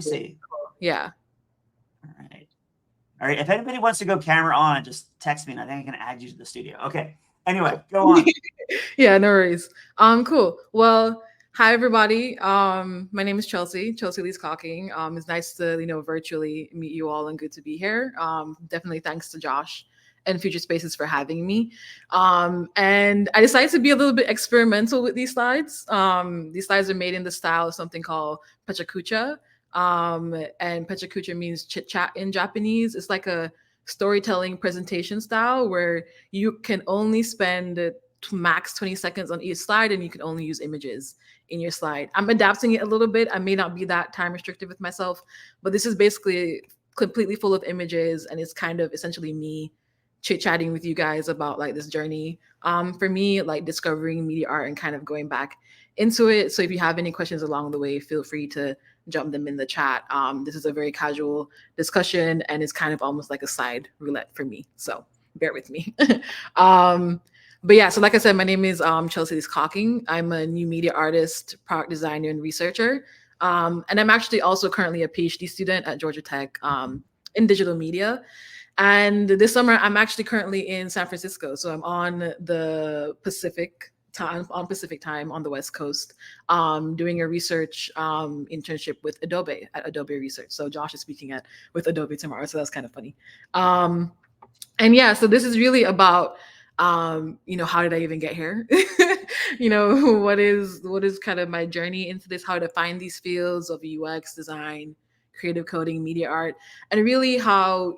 see. Yeah. All right. All right. If anybody wants to go camera on, just text me and I think I can add you to the studio. Okay. Anyway, go on. Yeah, no worries. Cool. Well, hi everybody. My name is Chelsi Cocking. It's nice to, virtually meet you all and good to be here. Definitely thanks to Josh and Future Spaces for having me. And I decided to be a little bit experimental with these slides. These slides are made in the style of something called Pachakucha. And Pachakucha means chit chat in Japanese. It's like a storytelling presentation style where you can only spend max 20 seconds on each slide and you can only use images in your slide. I'm adapting it a little bit. I may not be that time restricted with myself, but this is basically completely full of images and it's kind of essentially me chit chatting with you guys about like this journey. For me, like discovering media art and kind of going back into it. So if you have any questions along the way, feel free to jump them in the chat. This is a very casual discussion and it's kind of almost like a side roulette for me. So bear with me. um, but yeah, so like I said, my name is Chelsi Cocking. I'm a new media artist, product designer, and researcher. And I'm actually also currently a PhD student at Georgia Tech in digital media. And this summer, I'm actually currently in San Francisco. So I'm on the Pacific time on the West Coast, doing a research internship with Adobe at Adobe Research. So Josh is speaking at with Adobe tomorrow. So that's kind of funny. And yeah, so this is really about how did I even get here? What is kind of my journey into this, how to find these fields of UX design, creative coding, media art, and really how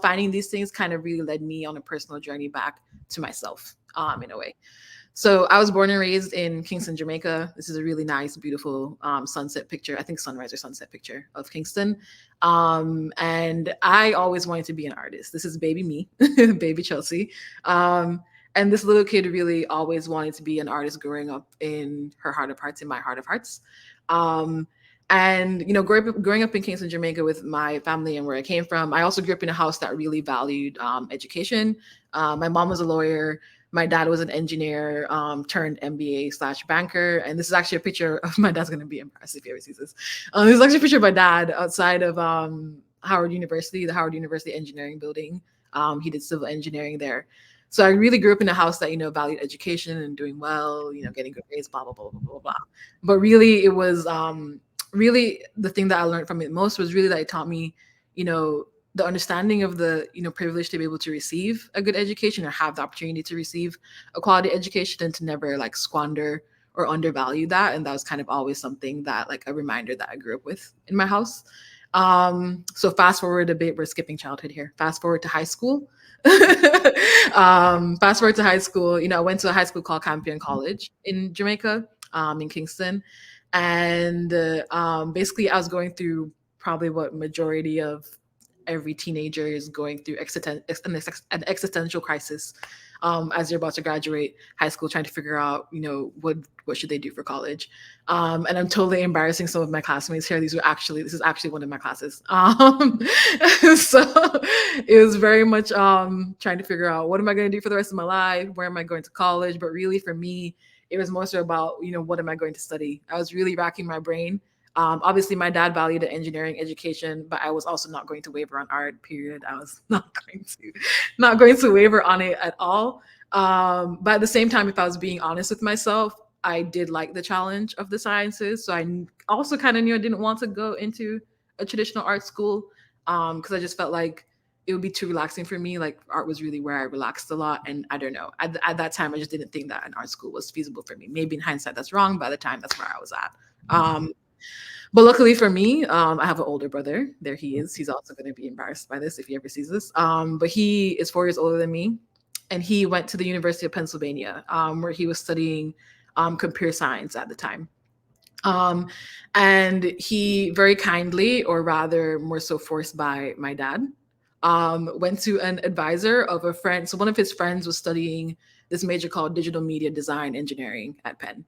finding these things kind of really led me on a personal journey back to myself, in a way. So I was born and raised in Kingston, Jamaica. This is a really nice, beautiful sunset picture. I think sunrise or sunset picture of Kingston. And I always wanted to be an artist. This is baby me, baby Chelsi. And this little kid really always wanted to be an artist growing up in her heart of hearts, in my heart of hearts. Um, and growing up in Kingston, Jamaica, with my family and where I came from, I also grew up in a house that really valued education. My mom was a lawyer. My dad was an engineer turned MBA slash banker. And this is actually a picture of my dad's going to be embarrassed if he ever sees this. This is actually a picture of my dad outside of Howard University, the Howard University Engineering Building. He did civil engineering there. So I really grew up in a house that, valued education and doing well, getting good grades, blah, blah, blah, blah, blah, blah. But really, it was really the thing that I learned from it most was really that it taught me, the understanding of the privilege to be able to receive a good education or have the opportunity to receive a quality education and to never like squander or undervalue that. And that was kind of always something that like a reminder that I grew up with in my house. So fast forward a bit, we're skipping childhood here. Fast forward to high school. Fast forward to high school. I went to a high school called Campion College in Jamaica, in Kingston. And basically I was going through probably what majority of every teenager is going through an existential crisis as they're about to graduate high school, trying to figure out, what should they do for college. And I'm totally embarrassing some of my classmates here. This is actually one of my classes. So it was very much trying to figure out what am I going to do for the rest of my life? Where am I going to college? But really for me, it was more so about, what am I going to study? I was really racking my brain. Obviously, my dad valued the engineering education, but I was also not going to waver on art. Period. I was not going to waver on it at all. But at the same time, if I was being honest with myself, I did like the challenge of the sciences. So I also kind of knew I didn't want to go into a traditional art school because I just felt like it would be too relaxing for me. Like art was really where I relaxed a lot, and I don't know. At that time, I just didn't think that an art school was feasible for me. Maybe in hindsight, that's wrong. By the time, that's where I was at. But luckily for me, I have an older brother. There he is. He's also going to be embarrassed by this if he ever sees this. But he is 4 years older than me, and he went to the University of Pennsylvania, where he was studying computer science at the time. And he very kindly, or rather more so forced by my dad, went to an advisor of a friend. So one of his friends was studying this major called digital media design engineering at Penn.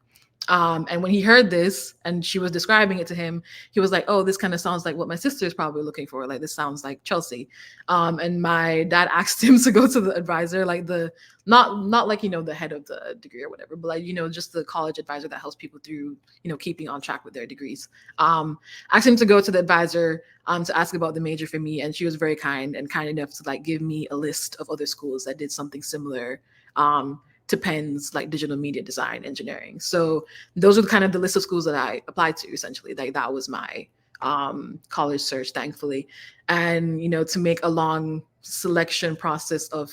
And when he heard this and she was describing it to him, he was like, "Oh, this kind of sounds like what my sister is probably looking for. Like this sounds like Chelsea." And my dad asked him to go to the advisor, like the not like the head of the degree or whatever, but like just the college advisor that helps people through keeping on track with their degrees. Asked him to go to the advisor to ask about the major for me, and she was very kind enough to like give me a list of other schools that did something similar. To Penn's like digital media design engineering. So those are kind of the list of schools that I applied to essentially. Like that was my college search, thankfully. And, to make a long selection process of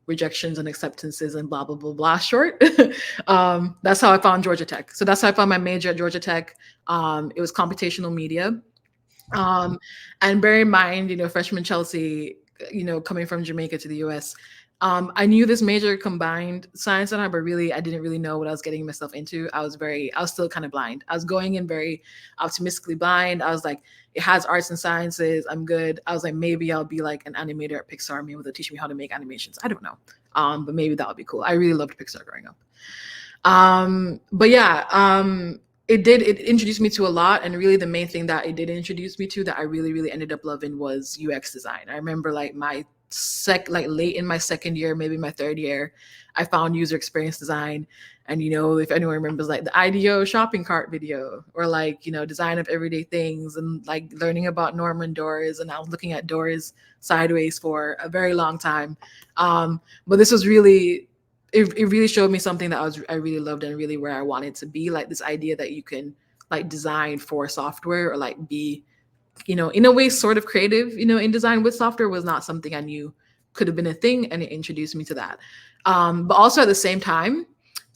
rejections and acceptances and blah, blah, blah, blah short. That's how I found Georgia Tech. So that's how I found my major at Georgia Tech. It was computational media. And bear in mind, freshman Chelsea, coming from Jamaica to the US, I knew this major combined science and art, but really I didn't really know what I was getting myself into. I was still kind of blind. I was going in very optimistically blind. I was like, it has arts and sciences. I'm good. I was like, maybe I'll be like an animator at Pixar. Maybe they'll teach me how to make animations. I don't know. But maybe that would be cool. I really loved Pixar growing up. But yeah, it introduced me to a lot. And really the main thing that it did introduce me to that I really, really ended up loving was UX design. I remember like late in my second year, maybe my third year, I found user experience design. And if anyone remembers like the IDEO shopping cart video, or like design of everyday things, and like learning about Norman doors, and I was looking at doors sideways for a very long time. But this was really it really showed me something that I really loved and really where I wanted to be, like this idea that you can like design for software or like be in a way sort of creative in design with software was not something I knew could have been a thing, and it introduced me to that. But also at the same time,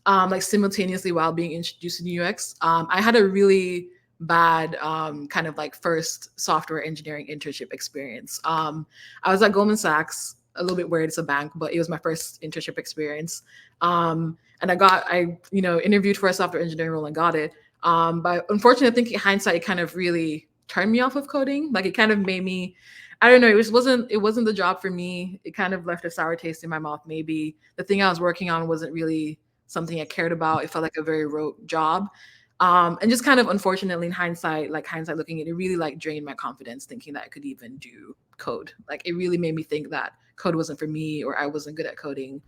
like simultaneously while being introduced to UX, I had a really bad kind of like first software engineering internship experience. I was at Goldman Sachs, a little bit weird, it's a bank, but it was my first internship experience. And I interviewed for a software engineering role and got it. But unfortunately, I think in hindsight, it kind of really turned me off of coding. Like it kind of made me, I don't know, it wasn't the job for me. It kind of left a sour taste in my mouth. Maybe the thing I was working on wasn't really something I cared about. It felt like a very rote job. And just kind of unfortunately in hindsight looking at it, really like drained my confidence thinking that I could even do code. Like it really made me think that code wasn't for me or I wasn't good at coding.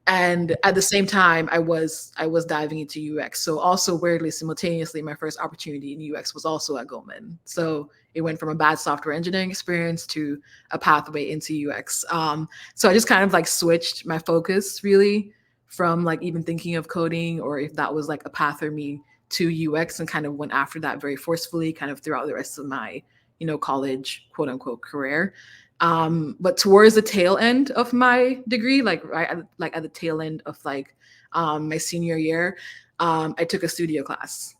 And at the same time, I was diving into UX. So also weirdly, simultaneously, my first opportunity in UX was also at Goldman. So it went from a bad software engineering experience to a pathway into UX. So I just kind of like switched my focus really from like even thinking of coding or if that was like a path for me to UX, and kind of went after that very forcefully kind of throughout the rest of my, college quote unquote career. But towards the tail end of my degree, like at the tail end of like my senior year, I took a studio class.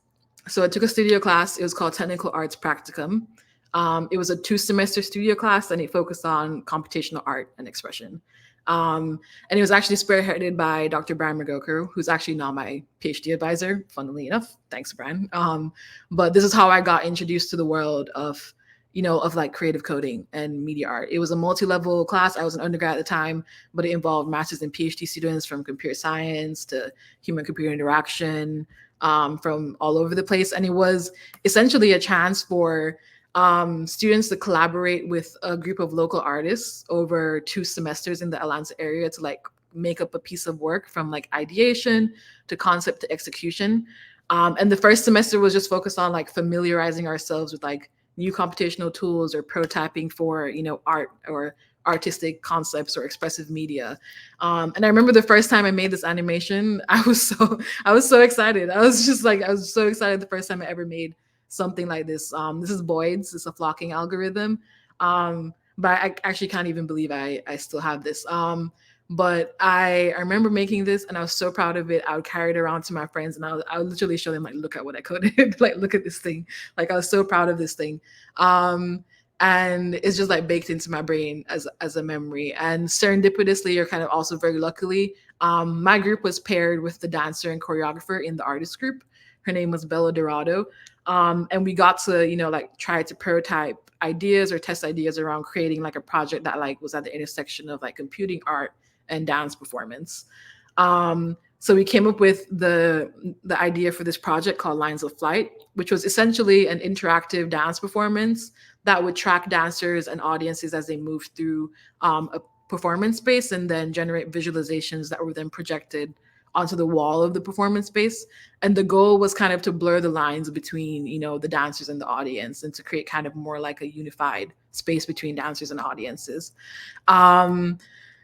So I took a studio class. It was called Technical Arts Practicum. It was a 2-semester studio class, and it focused on computational art and expression. And it was actually spearheaded by Dr. Brian McGoker, who's actually now my PhD advisor, funnily enough. Thanks, Brian. But this is how I got introduced to the world of like creative coding and media art. It was a multi-level class. I was an undergrad at the time, but it involved master's and PhD students from computer science to human-computer interaction, from all over the place. And it was essentially a chance for students to collaborate with a group of local artists over 2 semesters in the Atlanta area to like make up a piece of work from like ideation to concept to execution. And the first semester was just focused on like familiarizing ourselves with like new computational tools or prototyping for art or artistic concepts or expressive media. And I remember the first time I made this animation, I was so excited. I was so excited the first time I ever made something like this. This is Boyd's. It's a flocking algorithm. But I actually can't even believe I still have this. But I remember making this and I was so proud of it. I would carry it around to my friends and I would literally show them like, look at what I coded. Like, look at this thing. Like I was so proud of this thing. And it's just like baked into my brain as a memory. And serendipitously, or kind of also very luckily, my group was paired with the dancer and choreographer in the artist group. Her name was Bella Dorado. And we got to, like try to prototype ideas or test ideas around creating like a project that like was at the intersection of like computing art and dance performance. So we came up with the idea for this project called Lines of Flight, which was essentially an interactive dance performance that would track dancers and audiences as they move through a performance space, and then generate visualizations that were then projected onto the wall of the performance space. And the goal was kind of to blur the lines between, the dancers and the audience, and to create kind of more like a unified space between dancers and audiences.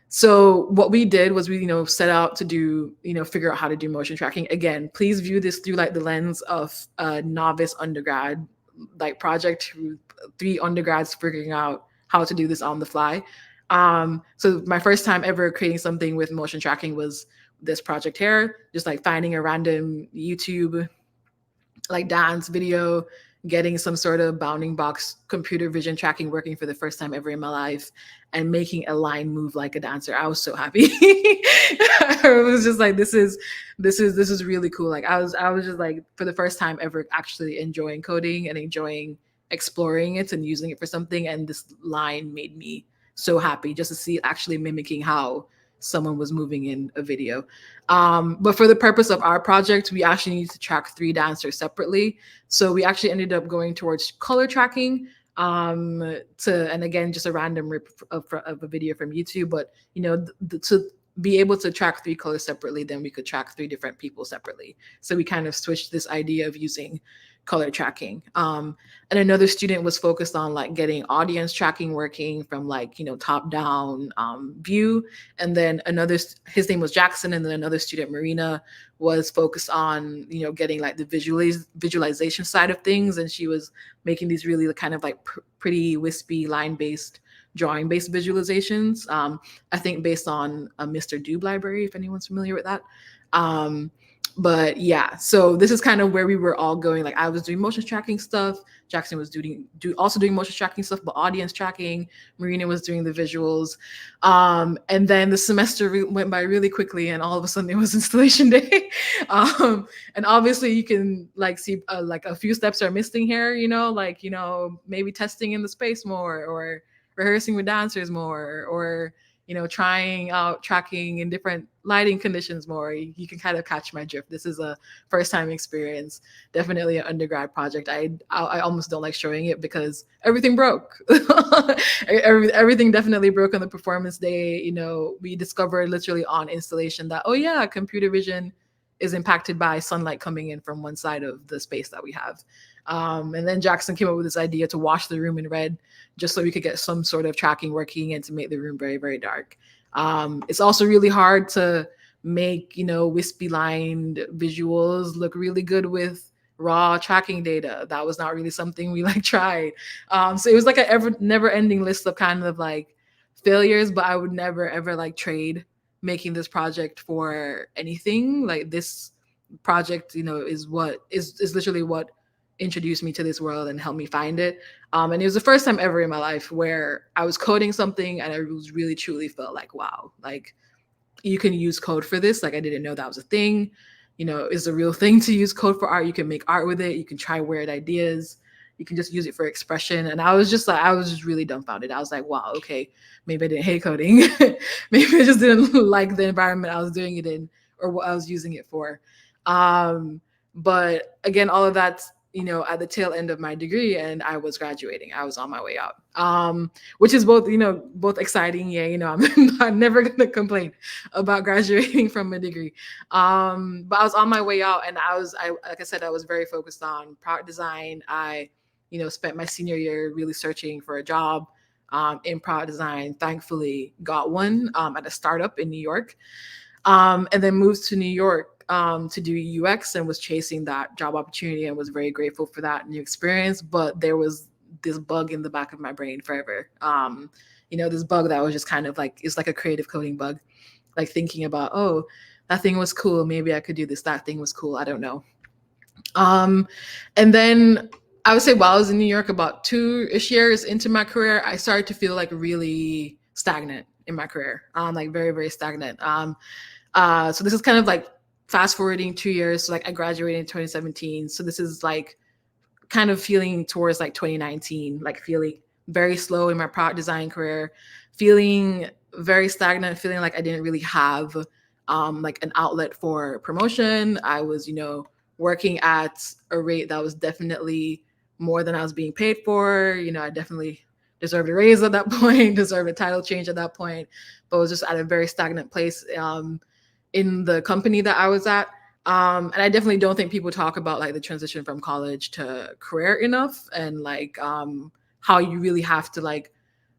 So what we did was we, set out to do, figure out how to do motion tracking. Again, please view this through like the lens of a novice undergrad like project, 3 undergrads figuring out how to do this on the fly. So my first time ever creating something with motion tracking was this project here, just like finding a random YouTube like dance video, getting some sort of bounding box computer vision tracking working for the first time ever in my life, and making a line move like a dancer. I was so happy. I was just like, this is really cool. Like I was just like, for the first time ever, actually enjoying coding and enjoying exploring it and using it for something. And this line made me so happy just to see actually mimicking how someone was moving in a video. But for the purpose of our project, we actually need to track 3 dancers separately. So we actually ended up going towards color tracking, and again, just a random rip of a video from YouTube. But, to be able to track 3 colors separately, then we could track 3 different people separately. So we kind of switched this idea of using color tracking. And another student was focused on like getting audience tracking working from like, top down view. And then his name was Jackson. And then another student, Marina, was focused on, getting like the visualization side of things. And she was making these really kind of like pretty wispy line-based, drawing-based visualizations. I think based on a Mr. Doob library, if anyone's familiar with that. But yeah, so this is kind of where we were all going. Like I was doing motion tracking stuff. Jackson was also doing motion tracking stuff, but audience tracking. Marina was doing the visuals. And then the semester went by really quickly, and all of a sudden it was installation day. And obviously you can like see like a few steps are missing here, maybe testing in the space more, or rehearsing with dancers more, or trying out tracking in different lighting conditions more. You can kind of catch my drift. This is a first time experience, definitely an undergrad project. I almost don't like showing it because everything broke. Everything definitely broke on the performance day. We discovered literally on installation that, oh yeah, computer vision is impacted by sunlight coming in from one side of the space that we have. And then Jackson came up with this idea to wash the room in red, just so we could get some sort of tracking working and to make the room very, very dark. It's also really hard to make, wispy lined visuals look really good with raw tracking data. That was not really something we tried. So it was like a never ending list of kind of like failures, but I would never ever trade making this project for anything. Like this project, is literally what introduced me to this world and helped me find it. And it was the first time ever in my life where I was coding something and I was really truly felt like, wow, like you can use code for this. Like I didn't know that was a thing. It's a real thing to use code for art. You can make art with it. You can try weird ideas. You can just use it for expression. And I was just really dumbfounded. I was like, wow, okay, maybe I didn't hate coding. Maybe I just didn't like the environment I was doing it in or what I was using it for. But again, all of that's, at the tail end of my degree, and I was graduating. I was on my way out, which is both, both exciting. Yeah, I'm never going to complain about graduating from a degree. But I was on my way out, and like I said, I was very focused on product design. I, spent my senior year really searching for a job in product design. Thankfully, got one at a startup in New York, and then moved to New York to do UX, and was chasing that job opportunity and was very grateful for that new experience. But there was this bug in the back of my brain forever. This bug that was just kind of like, it's like a creative coding bug, like thinking about, oh, that thing was cool. Maybe I could do this. That thing was cool. I don't know. And then I would say while I was in New York, about 2-ish years into my career, I started to feel like really stagnant in my career, like very, very stagnant. So this is kind of like fast forwarding 2 years. So I graduated in 2017. So this is kind of feeling towards 2019, feeling very slow in my product design career, feeling very stagnant, feeling like I didn't really have like an outlet for promotion. I was, working at a rate that was definitely more than I was being paid for. I definitely deserved a raise at that point, deserved a title change at that point, but was just at a very stagnant place in the company that I was at. And I definitely don't think people talk about like the transition from college to career enough, and like how you really have to like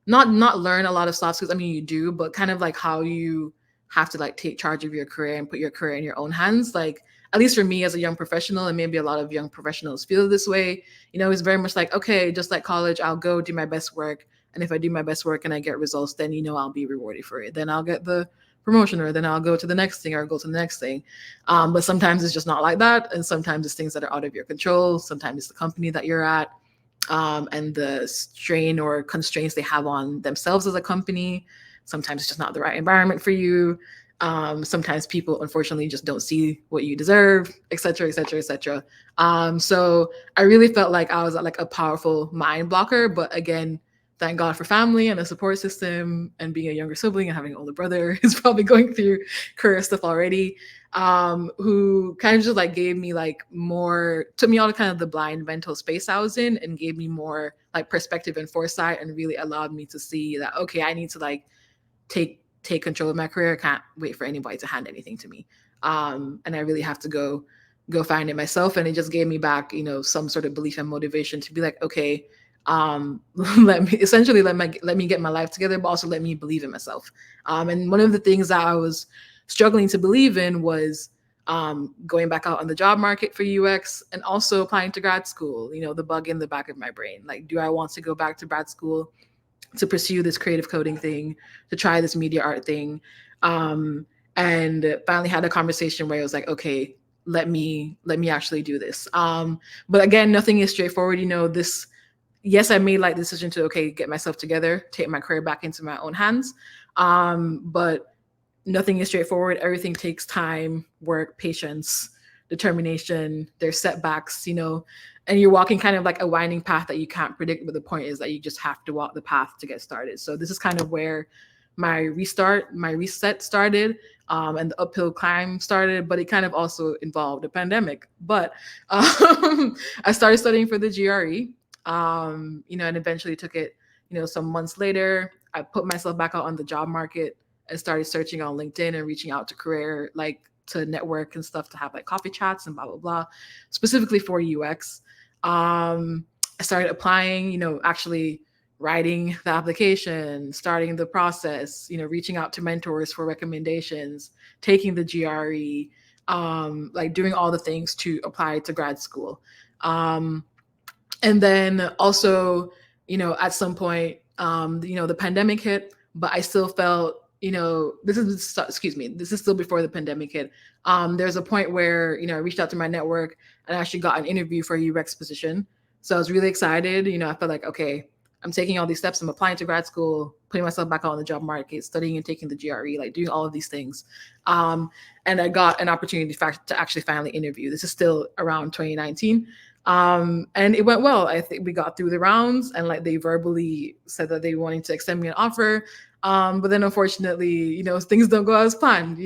not learn a lot of soft skills. I mean, you do, but kind of like how you have to like take charge of your career and put your career in your own hands. Like, at least for me as a young professional, and maybe a lot of young professionals feel this way, it's very much like, okay, just like college, I'll go do my best work. And if I do my best work and I get results, then, I'll be rewarded for it. Then I'll get the promotion, or then I'll go to the next thing, or go to the next thing. But sometimes it's just not like that. And sometimes it's things that are out of your control. Sometimes it's the company that you're at, and the strain or constraints they have on themselves as a company. Sometimes it's just not the right environment for you. Sometimes people, unfortunately, just don't see what you deserve, et cetera, et cetera, et cetera. So I really felt like I was at like a powerful mind blocker. But again, thank God for family and a support system, and being a younger sibling and having an older brother who's probably going through career stuff already, who kind of just like gave me like more, took me out of kind of the blind mental space I was in, and gave me more like perspective and foresight, and really allowed me to see that, okay, I need to like take control of my career. I can't wait for anybody to hand anything to me. And I really have to go find it myself. And it just gave me back, some sort of belief and motivation to be like, okay, let me get my life together, but also let me believe in myself. And one of the things that I was struggling to believe in was going back out on the job market for UX, and also applying to grad school. The bug in the back of my brain, like, do I want to go back to grad school to pursue this creative coding thing, to try this media art thing? And finally had a conversation where it was like, okay, let me actually do this. But again, nothing is straightforward. Yes, I made like the decision to, okay, get myself together, take my career back into my own hands. But nothing is straightforward. Everything takes time, work, patience, determination. There's setbacks, and you're walking kind of like a winding path that you can't predict. But the point is that you just have to walk the path to get started. So this is kind of where my reset started, and the uphill climb started. But it kind of also involved a pandemic. But I started studying for the GRE, and eventually took it, some months later. I put myself back out on the job market and started searching on LinkedIn and reaching out to network and stuff, to have like coffee chats and blah, blah, blah, specifically for UX. I started applying, actually writing the application, starting the process, reaching out to mentors for recommendations, taking the GRE, like doing all the things to apply to grad school. And then also, at some point, the pandemic hit, but I still felt, this is still before the pandemic hit. There's a point where, I reached out to my network and I actually got an interview for a UX position. So I was really excited. I felt like, okay, I'm taking all these steps. I'm applying to grad school, putting myself back out on the job market, studying and taking the GRE, like doing all of these things. And I got an opportunity to actually finally interview. This is still around 2019. And it went well. I think we got through the rounds, and like they verbally said that they wanted to extend me an offer. But then unfortunately, things don't go as planned.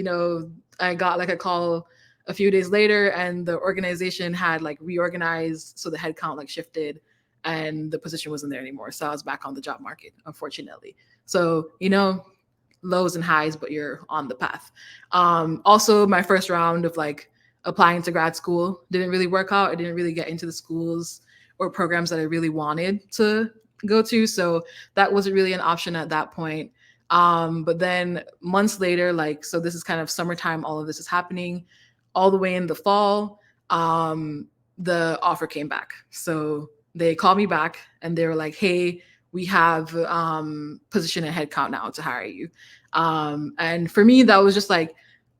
I got like a call a few days later, and the organization had like reorganized. So the headcount like shifted, and the position wasn't there anymore. So I was back on the job market, unfortunately. So, lows and highs, but you're on the path. Also, my first round of like applying to grad school didn't really work out. I didn't really get into the schools or programs that I really wanted to go to. So that wasn't really an option at that point. But then months later, so this is kind of summertime, all of this is happening. All the way in the fall, the offer came back. So they called me back and they were like, hey, we have position and headcount now to hire you. And for me, that was just like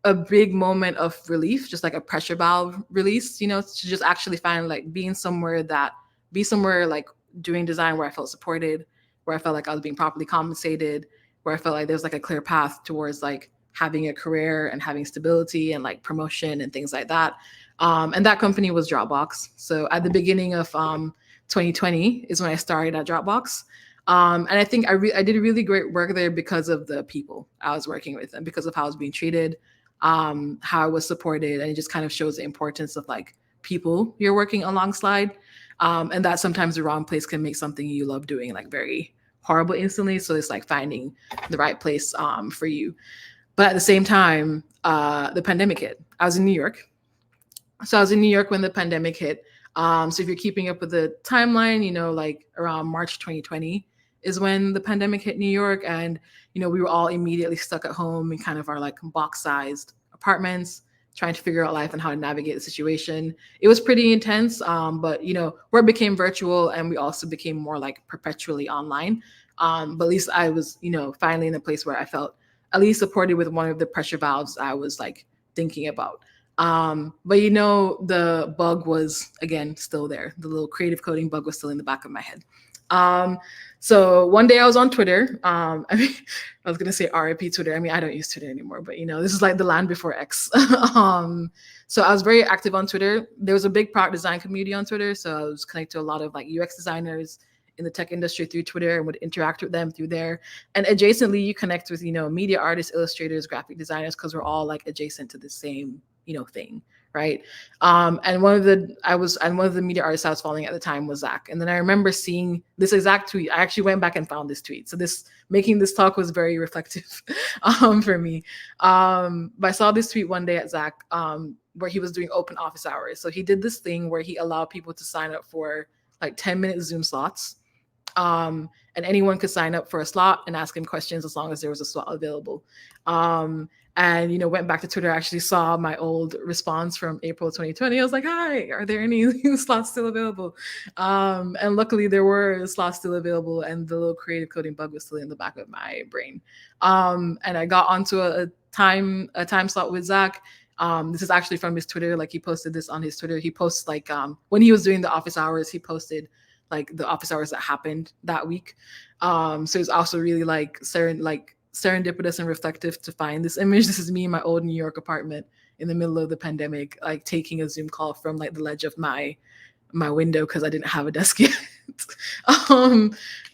a big moment of relief, just like a pressure valve release, to just actually find like be somewhere like doing design where I felt supported, where I felt like I was being properly compensated, where I felt like there's like a clear path towards like having a career and having stability and like promotion and things like that. And that company was Dropbox. So at the beginning of 2020 is when I started at Dropbox. And I think I did really great work there because of the people I was working with and because of how I was being treated. how I was supported, and it just kind of shows the importance of like people you're working alongside, and that sometimes the wrong place can make something you love doing like very horrible instantly. So it's like finding the right place for you. But at the same time, the pandemic hit. I was in New York. So I was in New York when the pandemic hit. So if you're keeping up with the timeline, you know, like around March 2020 is when the pandemic hit New York. And, you know, we were all immediately stuck at home in kind of our like box-sized apartments, trying to figure out life and how to navigate the situation. It was pretty intense, but, you know, work became virtual and we also became more like perpetually online. But at least I was, you know, finally in a place where I felt at least supported with one of the pressure valves I was like thinking about. But you know, the bug was again still there. The little creative coding bug was still in the back of my head. So one day I was on Twitter. I mean, I was gonna say RIP Twitter. I mean, I don't use Twitter anymore, but you know, this is like the land before X. So I was very active on Twitter. There was a big product design community on Twitter, so I was connected to a lot of like UX designers in the tech industry through Twitter and would interact with them through there. And adjacently, you connect with, you know, media artists, illustrators, graphic designers, because we're all like adjacent to the same, you know, thing, right? And one of the media artists I was following at the time was Zach. And then I remember seeing this exact tweet. I actually went back and found this tweet. So this making this talk was very reflective for me. But I saw this tweet one day at Zach where he was doing open office hours. So he did this thing where he allowed people to sign up for like 10-minute Zoom slots. And anyone could sign up for a slot and ask him questions as long as there was a slot available. And, you know, went back to Twitter, actually saw my old response from April 2020. I was like, hi, are there any slots still available? And luckily there were slots still available and the little creative coding bug was still in the back of my brain. And I got onto a time slot with Zach. This is actually from his Twitter. Like he posted this on his Twitter. He posts like when he was doing the office hours, he posted like the office hours that happened that week. So it's also really like serendipitous and reflective to find this image. This is me in my old New York apartment in the middle of the pandemic, like taking a Zoom call from like the ledge of my window because I didn't have a desk yet.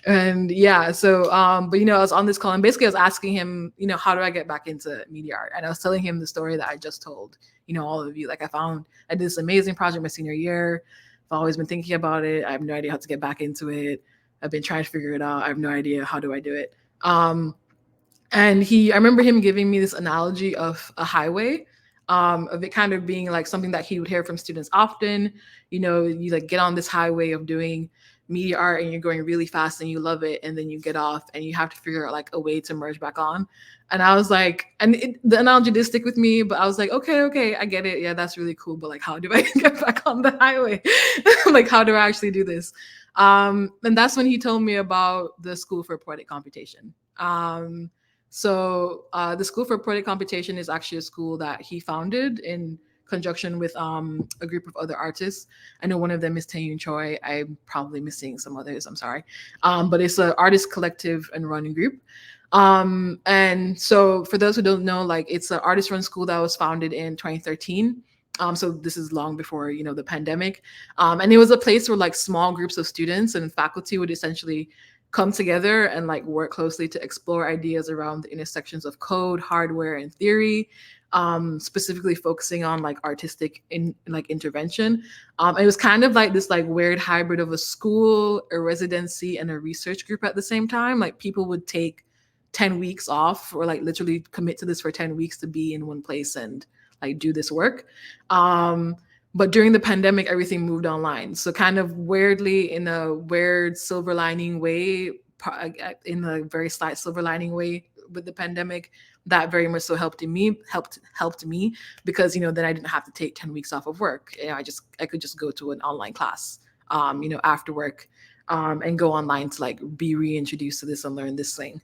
And yeah, so but you know, I was on this call and basically I was asking him, you know, how do I get back into media art? And I was telling him the story that I just told, you know, all of you. Like I did this amazing project my senior year. I've always been thinking about it. I have no idea how to get back into it. I've been trying to figure it out. I have no idea how do I do it. And I remember him giving me this analogy of a highway, of it kind of being like something that he would hear from students often. You know, you like get on this highway of doing media art and you're going really fast and you love it. And then you get off and you have to figure out like a way to merge back on. And I was like, the analogy did stick with me, but I was like, okay, I get it. Yeah, that's really cool. But like, how do I get back on the highway? Like, how do I actually do this? And that's when he told me about the School for Poetic Computation. So the School for Poetic Computation is actually a school that he founded in conjunction with a group of other artists. I know one of them is Taeyun Choi. I'm probably missing some others. I'm sorry. But it's an artist collective and running group. And so for those who don't know, like it's an artist run school that was founded in 2013. So this is long before, you know, the pandemic. And it was a place where like small groups of students and faculty would essentially come together and like work closely to explore ideas around the intersections of code, hardware, and theory, specifically focusing on like artistic intervention. It was kind of like this like weird hybrid of a school, a residency, and a research group at the same time. Like people would take 10 weeks off or like literally commit to this for 10 weeks to be in one place and like do this work. But during the pandemic, everything moved online. So kind of weirdly, in a weird silver lining way, in a very slight silver lining way with the pandemic, that very much so helped me because, you know, then I didn't have to take 10 weeks off of work. You know, I could just go to an online class, you know, after work, and go online to like be reintroduced to this and learn this thing.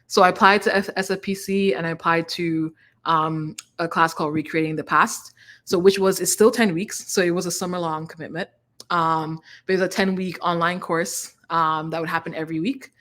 So I applied to SFPC and I applied to a class called Recreating the Past. So it's still 10 weeks. So it was a summer long commitment. But it was a 10-week online course that would happen every week.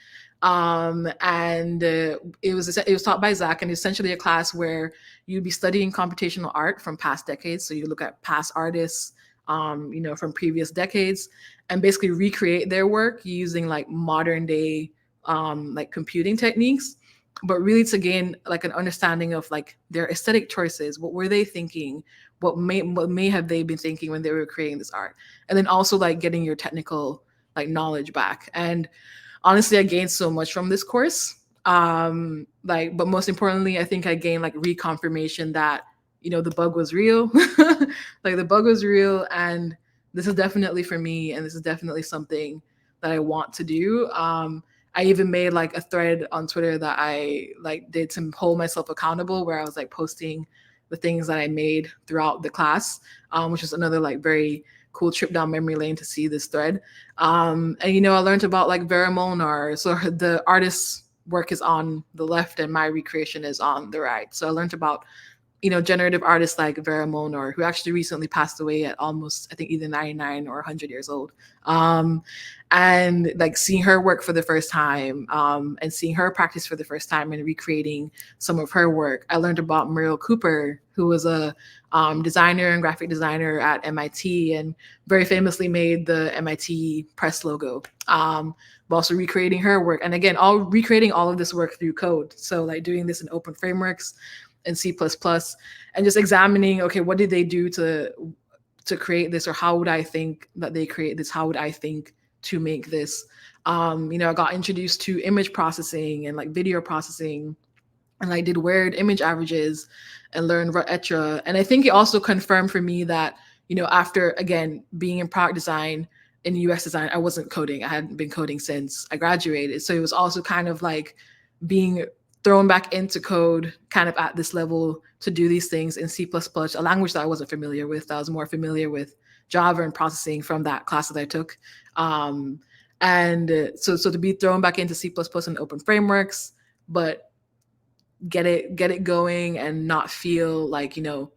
And it was taught by Zach, and essentially a class where you'd be studying computational art from past decades. So you look at past artists, you know, from previous decades, and basically recreate their work using like modern day like computing techniques. but really to gain like an understanding of like their aesthetic choices. What were they thinking? What may have they been thinking when they were creating this art? And then also like getting your technical like knowledge back. And honestly, I gained so much from this course. Like, but most importantly, I think I gained like reconfirmation that, you know, the bug was real. Like the bug was real, and this is definitely for me, and this is definitely something that I want to do. I even made like a thread on Twitter that I like did to hold myself accountable, where I was like posting the things that I made throughout the class, which is another like very cool trip down memory lane to see this thread. And you know, I learned about like Vera Molnar. So the artist's work is on the left and my recreation is on the right. So I learned about, you know, generative artists like Vera Molnar, who actually recently passed away at almost, I think, either 99 or 100 years old. And like seeing her work for the first time, and seeing her practice for the first time and recreating some of her work. I learned about Muriel Cooper, who was a designer and graphic designer at MIT and very famously made the MIT press logo. But also recreating her work. And again, recreating all of this work through code. So like doing this in open frameworks and C++, and just examining, okay, what did they do to create this, or how would I think that they create this? How would I think to make this? You know, I got introduced to image processing and like video processing, and I did weird image averages and learned etc. And I think it also confirmed for me that, you know, after again being in product design in UX design, I wasn't coding. I hadn't been coding since I graduated. So it was also kind of like being thrown back into code kind of at this level to do these things in C++, a language that I wasn't familiar with. I was more familiar with Java and processing from that class that I took. And so to be thrown back into C++ and open frameworks, but get it going and not feel like, you know,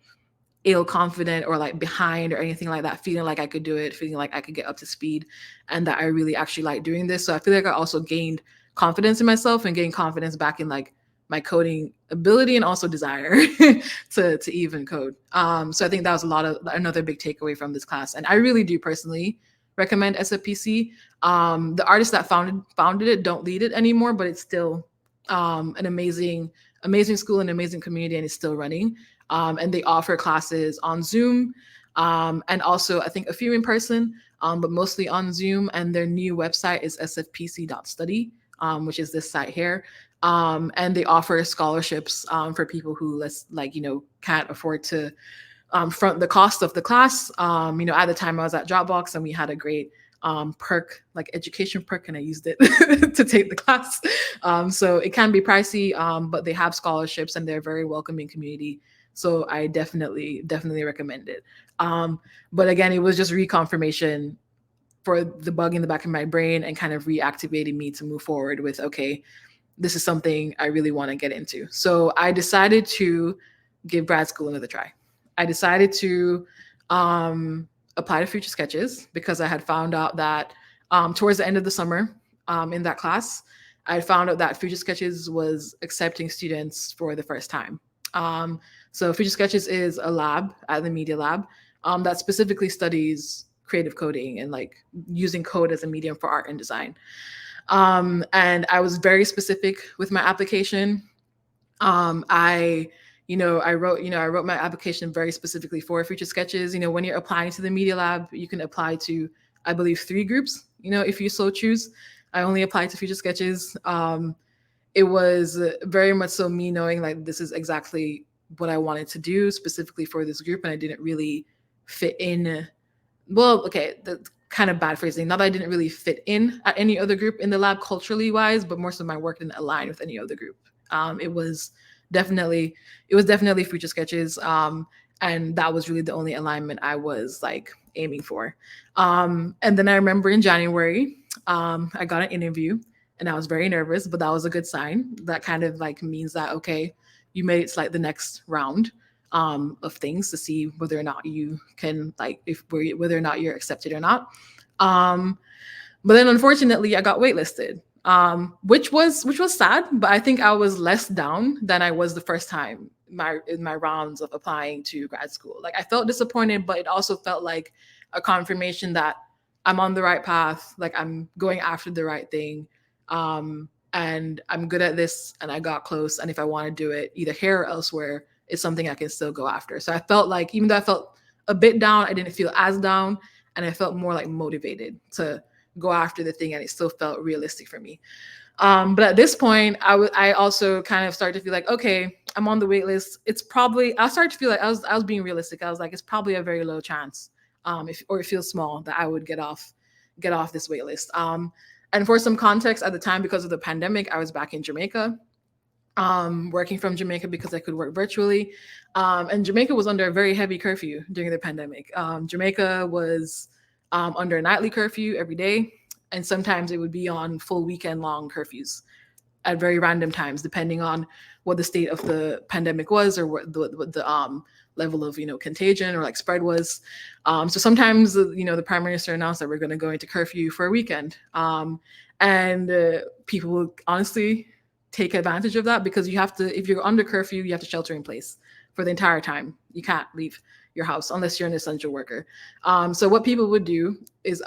ill confident or like behind or anything like that, feeling like I could do it, feeling like I could get up to speed, and that I really actually like doing this. So I feel like I also gained confidence in myself and gained confidence back in like my coding ability and also desire to even code. So I think that was another big takeaway from this class. And I really do personally recommend SFPC. The artists that founded it don't lead it anymore, but it's still an amazing school and amazing community, and it's still running. And they offer classes on Zoom, and also I think a few in person, but mostly on Zoom. And their new website is sfpc.study, which is this site here. And they offer scholarships for people who can't afford to front the cost of the class. You know, at the time I was at Dropbox, and we had a great perk, like education perk, and I used it to take the class. So it can be pricey, but they have scholarships and they're a very welcoming community. So I definitely recommend it. But again, it was just reconfirmation for the bug in the back of my brain and kind of reactivating me to move forward with, okay, this is something I really want to get into. So I decided to give grad school another try. I decided to apply to Future Sketches because I had found out that towards the end of the summer in that class, I found out that Future Sketches was accepting students for the first time. So Future Sketches is a lab at the Media Lab that specifically studies creative coding and like using code as a medium for art and design. And I was very specific with my application. I wrote my application very specifically for Future Sketches. You know, when you're applying to the Media Lab, you can apply to, I believe, 3 groups, you know, if you so choose. I only applied to Future Sketches. It was very much so me knowing like this is exactly what I wanted to do specifically for this group, and I didn't really fit in. Well, okay, that's kind of bad phrasing. Not that I didn't really fit in at any other group in the lab culturally wise, but more so my work didn't align with any other group. It was definitely Future Sketches, and that was really the only alignment I was like aiming for. And then I remember in January, I got an interview, and I was very nervous, but that was a good sign. That kind of like means that, okay, you made it to like the next round of things to see whether or not you can whether or not you're accepted or not. But then unfortunately I got waitlisted, which was sad, but I think I was less down than I was the first time in my rounds of applying to grad school. Like I felt disappointed, but it also felt like a confirmation that I'm on the right path, like I'm going after the right thing. And and I'm good at this, and I got close. And if I want to do it either here or elsewhere, it's something I can still go after. So I felt like, even though I felt a bit down, I didn't feel as down, and I felt more like motivated to go after the thing, and it still felt realistic for me. But at this point, I also kind of started to feel like, okay, I'm on the wait list. It's probably, I started to feel like I was being realistic. I was like, it's probably a very low chance, or it feels small, that I would get off this wait list. And for some context, at the time, because of the pandemic, I was back in Jamaica, working from Jamaica because I could work virtually. And Jamaica was under a very heavy curfew during the pandemic. Jamaica was under a nightly curfew every day, and sometimes it would be on full weekend long curfews at very random times, depending on what the state of the pandemic was, or what the level of contagion or like spread was. So sometimes the Prime Minister announced that we're going to go into curfew for a weekend, and people will honestly take advantage of that, because you have to, if you're under curfew, you have to shelter in place for the entire time. You can't leave your house unless you're an essential worker. So what people would do is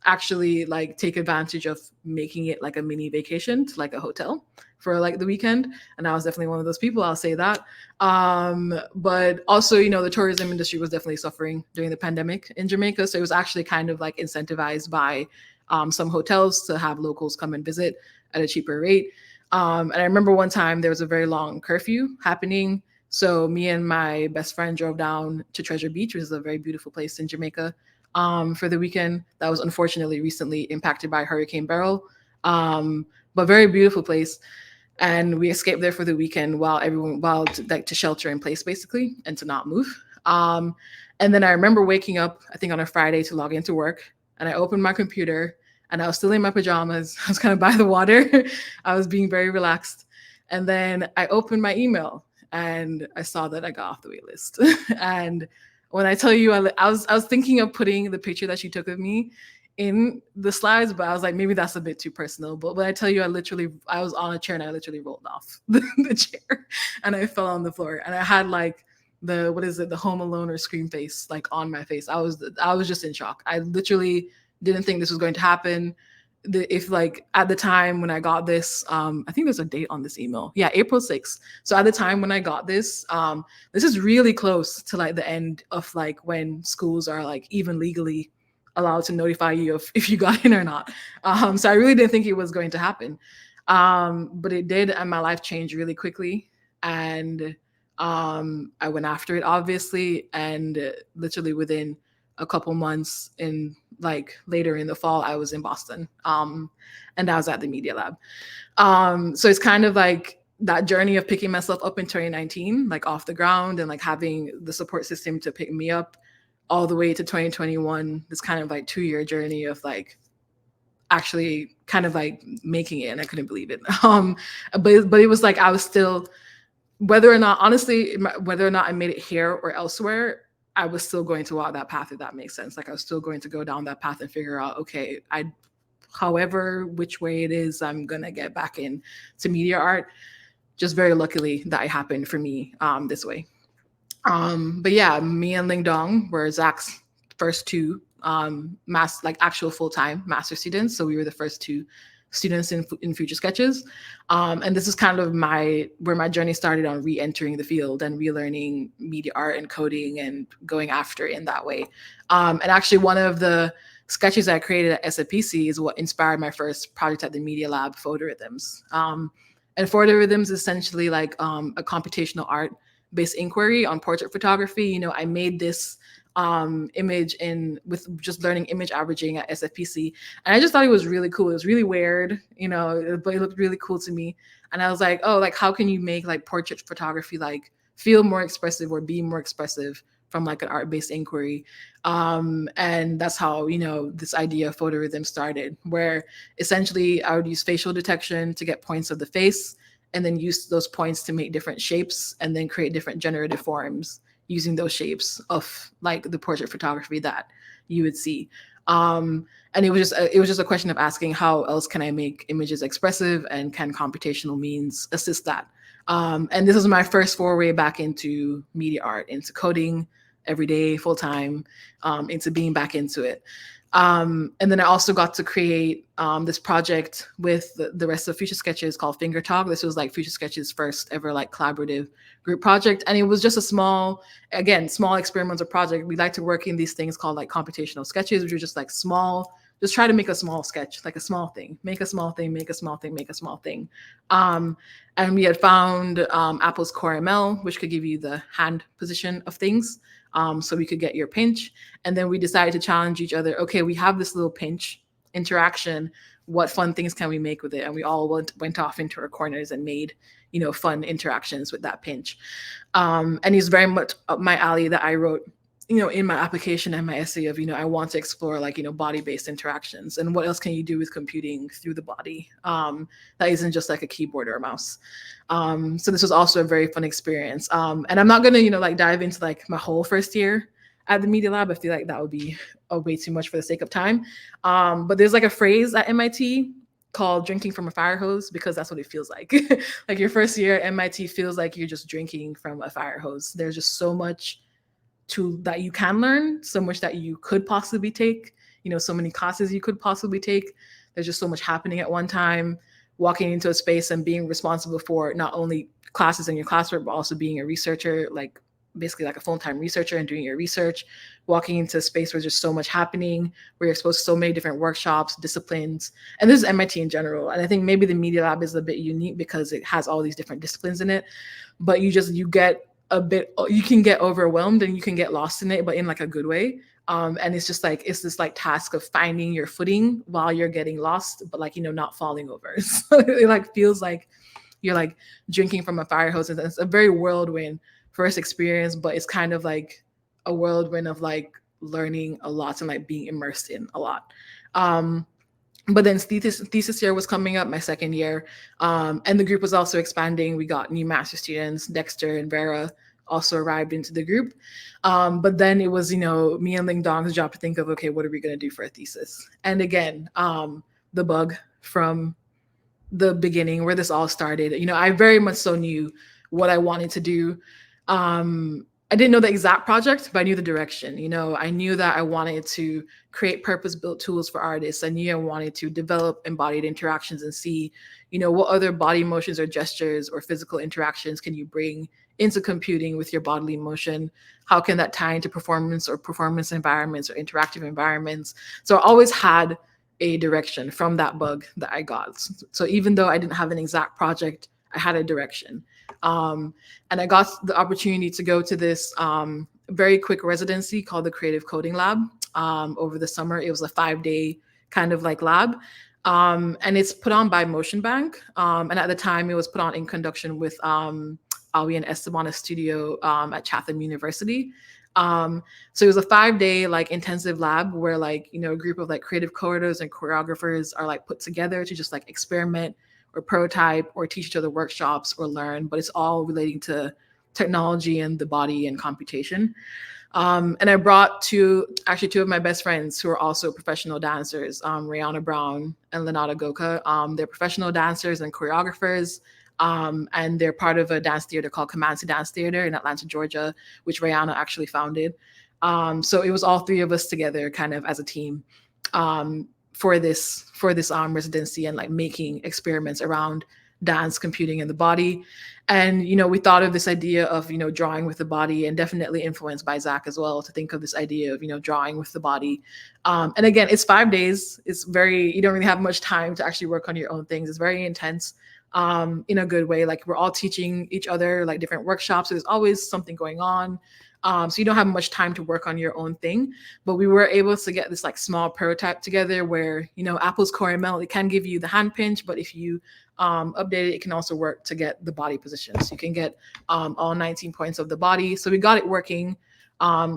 actually like take advantage of making it like a mini vacation to like a hotel for like the weekend. And I was definitely one of those people, I'll say that. But also, the tourism industry was definitely suffering during the pandemic in Jamaica. So it was actually kind of like incentivized by some hotels to have locals come and visit at a cheaper rate. And I remember one time there was a very long curfew happening. So me and my best friend drove down to Treasure Beach, which is a very beautiful place in Jamaica, for the weekend. That was unfortunately recently impacted by Hurricane Beryl, but very beautiful place. And we escaped there for the weekend while to shelter in place basically and to not move. And then I remember waking up, I think on a Friday, to log into work, and I opened my computer and I was still in my pajamas. I was kind of by the water. I was being very relaxed. And then I opened my email and I saw that I got off the wait list. And when I tell you, I was thinking of putting the picture that she took of me in the slides, but I was like, maybe that's a bit too personal. But when I tell you, I was on a chair and I literally rolled off the chair and I fell on the floor, and I had like the Home Alone or Scream face like on my face. I was just in shock. I literally didn't think this was going to happen. If like at the time when I got this, I think there's a date on this email. Yeah, April 6th. So at the time when I got this, this is really close to like the end of like when schools are like even legally allowed to notify you if you got in or not. So I really didn't think it was going to happen. But it did, and my life changed really quickly. And I went after it, obviously, and literally within a couple months, in like later in the fall, I was in Boston, and I was at the Media Lab. So it's kind of like that journey of picking myself up in 2019, like off the ground, and like having the support system to pick me up all the way to 2021. This kind of like 2-year journey of like actually kind of like making it, and I couldn't believe it. But it was like I was still, whether or not I made it here or elsewhere, I was still going to walk that path, if that makes sense. Like I was still going to go down that path and figure out, okay, however, which way it is, I'm gonna get back in to media art. Just very luckily that it happened for me this way. But yeah, me and Ling Dong were Zach's first two actual full-time master students. So we were the first two students in Future Sketches. And this is kind of where my journey started on re-entering the field and relearning media art and coding and going after it in that way. And actually one of the sketches I created at SFPC is what inspired my first project at the Media Lab, Photorhythms. And Photorhythms is essentially like a computational art based inquiry on portrait photography. I made this image with just learning image averaging at SFPC. And I just thought it was really cool. It was really weird, but it looked really cool to me. And I was like, oh, like how can you make like portrait photography like feel more expressive or be more expressive from like an art-based inquiry? And that's how, this idea of Photorhythm started, where essentially I would use facial detection to get points of the face and then use those points to make different shapes and then create different generative forms using those shapes of like the portrait photography that you would see. And it was just a question of asking, how else can I make images expressive, and can computational means assist that? And this was my first foray back into media art, into coding every day, full time, into being back into it. And then I also got to create this project with the rest of Future Sketches called Finger Talk. This was like Future Sketches' first ever like collaborative group project. And it was just a small experimental project. We like to work in these things called like computational sketches, which are just like small, just try to make a small sketch, like a small thing, make a small thing, make a small thing, make a small thing. And we had found Apple's Core ML, which could give you the hand position of things. So we could get your pinch. And then we decided to challenge each other. Okay, we have this little pinch interaction. What fun things can we make with it? And we all went off into our corners and made, fun interactions with that pinch. And it's very much up my alley that I wrote, in my application and my essay of, I want to explore like, body-based interactions and what else can you do with computing through the body that isn't just like a keyboard or a mouse. So this was also a very fun experience. And I'm not going to, like dive into like my whole first year at the Media Lab. I feel like that would be way too much for the sake of time. But there's like a phrase at MIT called drinking from a fire hose, because that's what it feels like. Like your first year at MIT feels like you're just drinking from a fire hose. There's just so much that you can learn, so much that you could possibly take, so many classes you could possibly take. There's just so much happening at one time. Walking into a space and being responsible for not only classes in your classroom, but also being a researcher, like basically like a full-time researcher and doing your research. Walking into a space where there's so much happening, where you're exposed to so many different workshops, disciplines. And this is MIT in general. And I think maybe the Media Lab is a bit unique because it has all these different disciplines in it. But you can get overwhelmed and you can get lost in it, but in like a good way. And it's just like, it's this like task of finding your footing while you're getting lost, but like, not falling over. So it like feels like you're like drinking from a fire hose. And it's a very whirlwind first experience, but it's kind of like a whirlwind of like learning a lot and like being immersed in a lot. But then thesis year was coming up, my second year, and the group was also expanding. We got new master students. Dexter and Vera also arrived into the group. But then it was, me and Ling Dong's job to think of, okay, what are we going to do for a thesis? And again, the bug from the beginning where this all started, I very much so knew what I wanted to do. I didn't know the exact project, but I knew the direction. I knew that I wanted to create purpose-built tools for artists. I knew I wanted to develop embodied interactions and see, what other body motions or gestures or physical interactions can you bring into computing with your bodily motion? How can that tie into performance or performance environments or interactive environments? So I always had a direction from that bug that I got. So even though I didn't have an exact project, I had a direction. And I got the opportunity to go to this very quick residency called the Creative Coding Lab over the summer. It was a 5-day kind of like lab. And it's put on by Motion Bank. And at the time it was put on in conjunction with Awi and Esteban Studio at Chatham University. So it was a 5-day like intensive lab where like, a group of like creative coders and choreographers are like put together to just like experiment or prototype or teach each other workshops or learn, but it's all relating to technology and the body and computation. And I brought two of my best friends who are also professional dancers, Rihanna Brown and Lenata Goka. They're professional dancers and choreographers, and they're part of a dance theater called Comanche Dance Theater in Atlanta, Georgia, which Rihanna actually founded. So it was all three of us together kind of as a team for this residency and like making experiments around dance, computing, and the body. And, we thought of this idea of, drawing with the body, and definitely influenced by Zach as well, to think of this idea of, drawing with the body. And again, it's 5 days. It's you don't really have much time to actually work on your own things. It's very intense in a good way. Like we're all teaching each other like different workshops. So there's always something going on. So you don't have much time to work on your own thing, but we were able to get this like small prototype together where, Apple's Core ML, it can give you the hand pinch, but if you update it, it can also work to get the body positions. You can get all 19 points of the body. So we got it working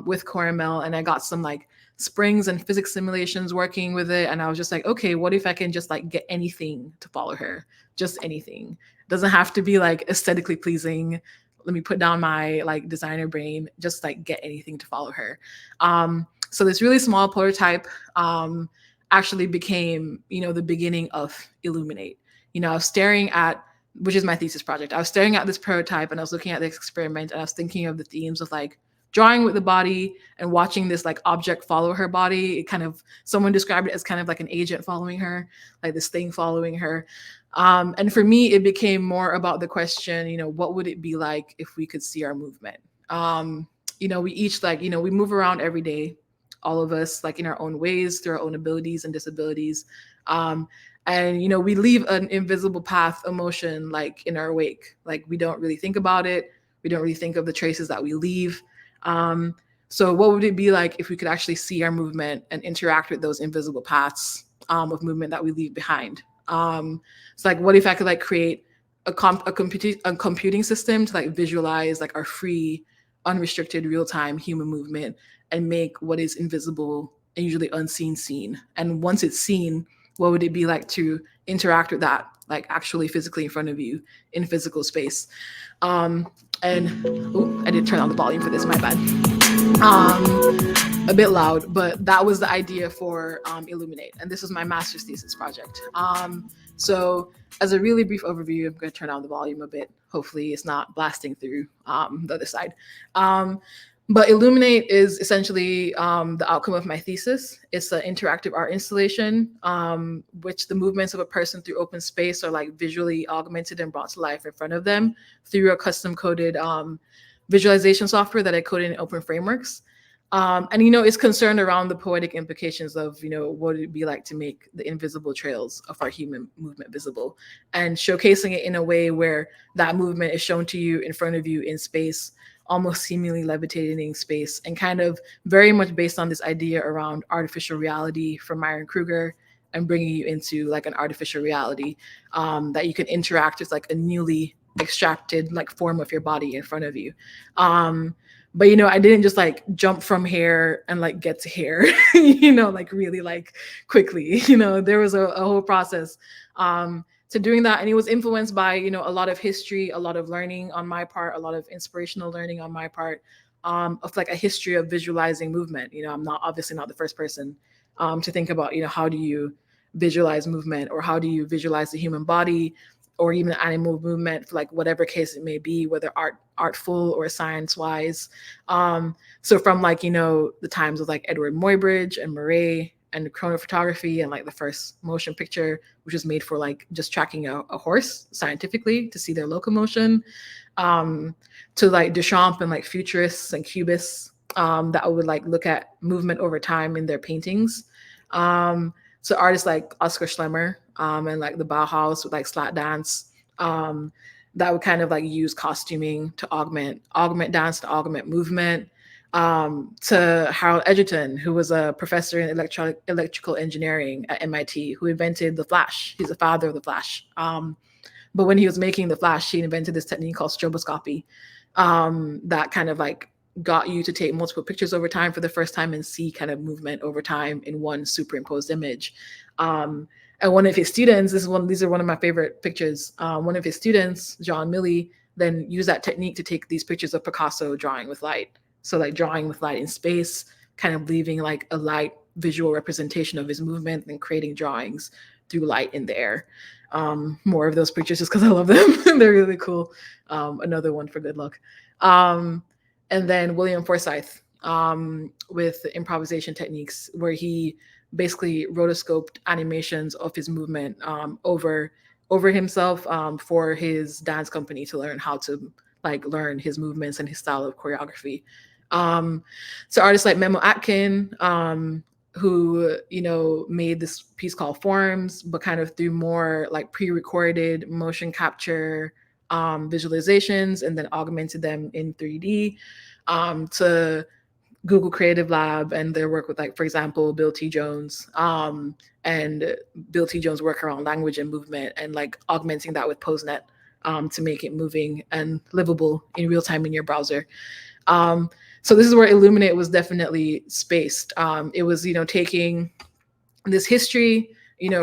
with Core ML, and I got some like springs and physics simulations working with it. And I was just like, okay, what if I can just like get anything to follow her? Just anything. Doesn't have to be like aesthetically pleasing. Let me put down my like designer brain, just like get anything to follow her. So this really small prototype actually became, the beginning of Illuminate. I was staring at, which is my thesis project. I was staring at this prototype and I was looking at this experiment and I was thinking of the themes of like drawing with the body and watching this like object follow her body. It kind of, someone described it as kind of like an agent following her, like this thing following her. And for me, it became more about the question, what would it be like if we could see our movement? We each we move around every day, all of us, like in our own ways, through our own abilities and disabilities. And we leave an invisible path of motion like in our wake. Like we don't really think about it. We don't really think of the traces that we leave. So what would it be like if we could actually see our movement and interact with those invisible paths of movement that we leave behind? It's like, what if I could like create a computing system to like visualize like our free, unrestricted, real-time human movement and make what is invisible and usually unseen seen? And once it's seen, what would it be like to interact with that, like actually physically in front of you in physical space? And I did turn on the volume for this, my bad. A bit loud, but that was the idea for Illuminate. And this was my master's thesis project. So as a really brief overview, I'm going to turn on the volume a bit. Hopefully it's not blasting through the other side. But Illuminate is essentially the outcome of my thesis. It's an interactive art installation, which the movements of a person through open space are like visually augmented and brought to life in front of them through a custom coded visualization software that I coded in open frameworks. And, it's concerned around the poetic implications of, what it'd be like to make the invisible trails of our human movement visible, and showcasing it in a way where that movement is shown to you in front of you in space, almost seemingly levitating space, and kind of very much based on this idea around artificial reality from Myron Kruger, and bringing you into like an artificial reality that you can interact with, like a newly extracted like form of your body in front of you. But I didn't just like jump from here and like get to here, like really like quickly. There was a whole process to doing that, and it was influenced by a lot of history, a lot of learning on my part, a lot of inspirational learning on my part, of like a history of visualizing movement. I'm obviously not the first person to think about how do you visualize movement, or how do you visualize the human body, or even animal movement, for like whatever case it may be, whether artful or science-wise. So from like, the times of like Edward Muybridge and Murray and the chronophotography, and like the first motion picture, which was made for like just tracking a horse scientifically to see their locomotion, to like Duchamp and like futurists and cubists that would like look at movement over time in their paintings. So artists like Oscar Schlemmer and like the Bauhaus with like slat dance, that would kind of like use costuming to augment dance, to augment movement, to Harold Edgerton, who was a professor in electrical engineering at MIT, who invented the flash. He's the father of the flash. But when he was making the flash, he invented this technique called stroboscopy that kind of like got you to take multiple pictures over time for the first time and see kind of movement over time in one superimposed image. And one of his students, these are one of my favorite pictures. One of his students, John Milley, then used that technique to take these pictures of Picasso drawing with light. So like drawing with light in space, kind of leaving like a light visual representation of his movement and creating drawings through light in the air. More of those pictures just because I love them. They're really cool. Another one for good luck. And then William Forsythe with the improvisation techniques, where he basically rotoscoped animations of his movement over himself for his dance company to learn how to like learn his movements and his style of choreography. So artists like Memo Atkin, who made this piece called Forms, but kind of through more like pre-recorded motion capture visualizations, and then augmented them in 3D, to Google Creative Lab and their work with, like, for example, Bill T. Jones, and Bill T. Jones' work around language and movement, and like augmenting that with PoseNet to make it moving and livable in real time in your browser. So this is where Illuminate was definitely spaced. It was, taking this history,